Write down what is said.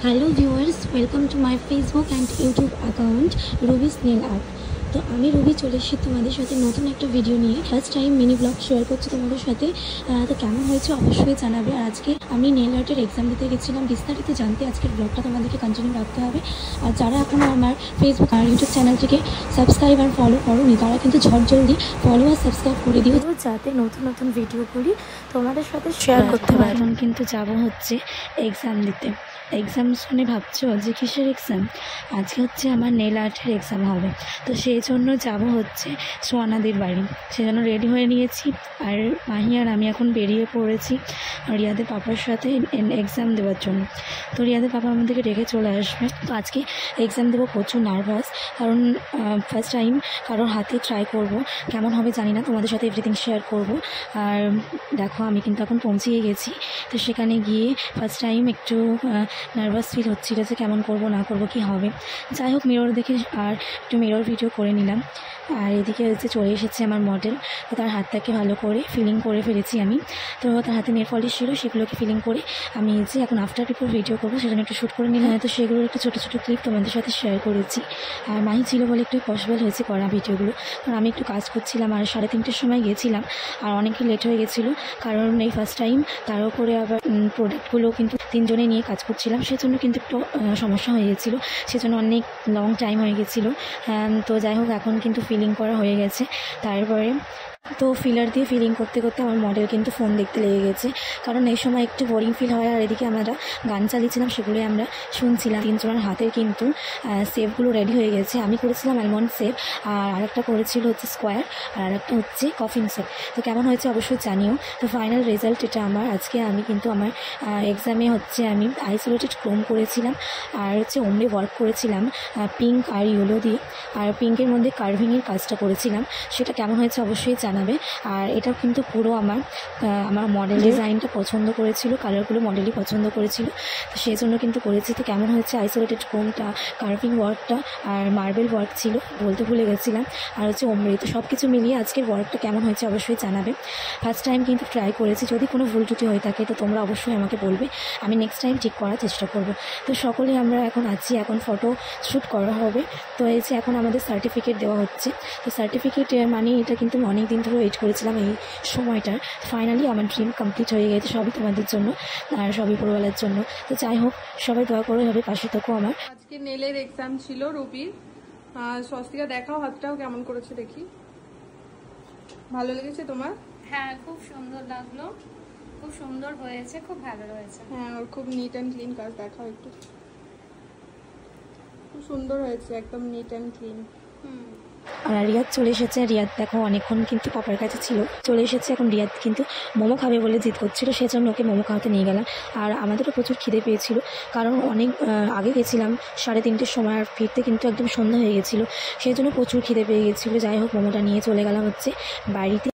Hello viewers, welcome to my Facebook and YouTube account Ruby's nail art. তো আমি Ruby চলে এসেছি তোমাদের সাথে নতুন একটা ভিডিও নিয়ে। First time mini blog share করছি তোমাদের সাথে। তো কেমন হয়েছে অবশ্যই জানাবে। আর আজকে আমি নেল আর্টের এক্সাম দিতে গেছিলাম। বিস্তারিত জানতে আজকের ব্লগটা তোমাদেরকে কন্টিনিউ রাখতে হবে। আর যারা এখনও আমার ফেসবুক আর ইউটিউব চ্যানেলটিকে সাবস্ক্রাইব আর ফলো করোনি তারা কিন্তু ঝটজলদি ফলো আর সাবস্ক্রাইব করে দিও, যাতে নতুন নতুন ভিডিওগুলি তোমাদের সাথে শেয়ার করতে পারি। এখন কিন্তু যাবো হচ্ছে এক্সাম দিতে। এক্সাম শুনে ভাবছো যে কিসের এক্সাম? আজকে হচ্ছে আমার নেল আর্টের এক্সাম হবে, তো সেই জন্য যাব হচ্ছে সোয়ানাদির বাড়ি। সেজন্য রেডি হয়ে নিয়েছি। আর মাহি আর আমি এখন বেরিয়ে পড়েছি রিয়াদের পাপার সাথে এক্সাম দেওয়ার জন্য। তো রিয়াদের পাপা আমাদেরকে ডেকে চলে আসবে। তো আজকে এক্সাম দেবো, প্রচুর নার্ভাস, কারণ ফার্স্ট টাইম কারোর হাতে ট্রাই করব, কেমন হবে জানি না। তোমাদের সাথে এভরিথিং শেয়ার করব। আর দেখো আমি কিন্তু এখন পৌঁছিয়ে গেছি। তো সেখানে গিয়ে ফার্স্ট টাইম একটু নার্ভাস ফিল হচ্ছিল যে কেমন করব না করব কি হবে। যাই হোক, মিরর দেখে আর একটু মিরর ভিডিও করে নিলাম। আর এদিকে হচ্ছে চলে এসেছে আমার মডেল। তো তার হাতটাকে ভালো করে ফিলিং করে ফেলেছি আমি। তো তার হাতে নেল পলিশ ছিল, সেগুলোকে ফিলিং করে আমি যে এখন আফটার বিফোর ভিডিও করবো সেজন্য একটু শ্যুট করে নিলাম। তো সেগুলোর একটু ছোটো ছোটো ক্লিপ তোমাদের সাথে শেয়ার করেছি। আর মাহি ছিল বলে একটু পসিবল হয়েছে করা ভিডিওগুলো, কারণ আমি একটু কাজ করছিলাম আর 3:30-র সময় গিয়েছিলাম। আর অনেকই লেট হয়ে গেছিলো, কারণ এই ফার্স্ট টাইম, তার উপরে আবার প্রোডাক্টগুলো কিন্তু 3 জনে নিয়ে কাজ করছিলাম, সেজন্য কিন্তু একটু সমস্যা হয়ে গেছিলো। সেজন্য অনেক লং টাইম হয়ে গেছিলো। তো যাই হোক, এখন কিন্তু ফিলিং করা হয়ে গেছে। তারপরে তো ফিলার দিয়ে ফিলিং করতে করতে আমার মডেল কিন্তু ফোন দেখতে লেগে গেছে, কারণ এই সময় একটু বোরিং ফিল হয়। আর এদিকে আমরা গান চালিয়েছিলাম, সেগুলোই আমরা শুনছিলাম। 3 জনের হাতের কিন্তু শেপগুলো রেডি হয়ে গেছে। আমি করেছিলাম অ্যালমন্ড শেপ, আর আরেকটা করেছিল হচ্ছে স্কোয়ার, আর আরেকটা হচ্ছে কফিন শেপ। তো কেমন হয়েছে অবশ্যই জানিও। তো ফাইনাল রেজাল্ট এটা আমার। আজকে আমি কিন্তু আমার এক্সামে হচ্ছে আমি আইসোলেটেড ক্রোম করেছিলাম, আর হচ্ছে ওমরে ওয়ার্ক করেছিলাম পিঙ্ক আর ইয়েলো দিয়ে। আর পিঙ্কের মধ্যে কার্ভিংয়ের কাজটা করেছিলাম। সেটা কেমন হয়েছে অবশ্যই জানাবে। আর এটা কিন্তু পুরো আমার মডেল ডিজাইনটা পছন্দ করেছিল, কালারগুলো মডেলই পছন্দ করেছিল, তো সেই জন্য কিন্তু করেছি। তো কেমন হয়েছে আইসোলেটেড ক্রোমটা, কার্ভিং ওয়ার্কটা, আর মার্বেল ওয়ার্ক ছিল, বলতে ভুলে গেছিলাম, আর হচ্ছে ওমরে। তো সব কিছু মিলিয়ে আজকের ওয়ার্কটা কেমন হয়েছে অবশ্যই জানাবে। ফার্স্ট টাইম কিন্তু ট্রাই করেছি, যদি কোনো ভুল ত্রুটি হয়ে থাকে তো তোমরা অবশ্যই আমাকে বলবে, আমি নেক্সট টাইম ঠিক করার চেষ্টা করব। তো সকলেই আমরা এখন আছি, এখন ফটো শ্যুট করা হবে। তো এই যে এখন আমাদের সার্টিফিকেট দেওয়া হচ্ছে। তো সার্টিফিকেট মানে এটা কিন্তু আমি অনেক দিন ধরে ওয়েট করেছিলাম এই সময়টার। ফাইনালি আমার ড্রিম কমপ্লিট হয়ে গেছে, সবই তোমাদের জন্য আর সবই পরিবারের জন্য। তো যাই হোক, সবাই দোয়া করে হবে, পাশে থাকো আমার। আজকে নেলের এক্সাম ছিল রবির। স্বস্তিকা দেখাও হাতটাও কেমন করেছে দেখি। ভালো লেগেছে তোমার? হ্যাঁ, খুব সুন্দর লাগলো, খুব সুন্দর হয়েছে, খুব ভালো হয়েছে। হ্যাঁ, ওর খুব নিট অ্যান্ড ক্লিন কাজ, দেখাও একটু। খুব সুন্দর হয়েছে, একদম নিট অ্যান্ড ক্লিন। আর রিয়াদ চলে এসেছে। রিয়াদ দেখো অনেকক্ষণ কিন্তু পাপার কাছে ছিল, চলে এসেছে। এখন রিয়াদ কিন্তু মোমো খাবে বলে জিদ করছিল, সেজন্য ওকে মোমো খাওয়াতে নিয়ে গেলাম। আর আমাদেরও প্রচুর খিদে পেয়েছিল, কারণ অনেক আগে গেছিলাম 3:30-র সময়, আর ফিরতে কিন্তু একদম সন্ধ্যা হয়ে গেছিলো, সেই জন্য প্রচুর খিদে পেয়ে গেছিলো। যাই হোক, মোমোটা নিয়ে চলে গেলাম হচ্ছে বাড়িতে।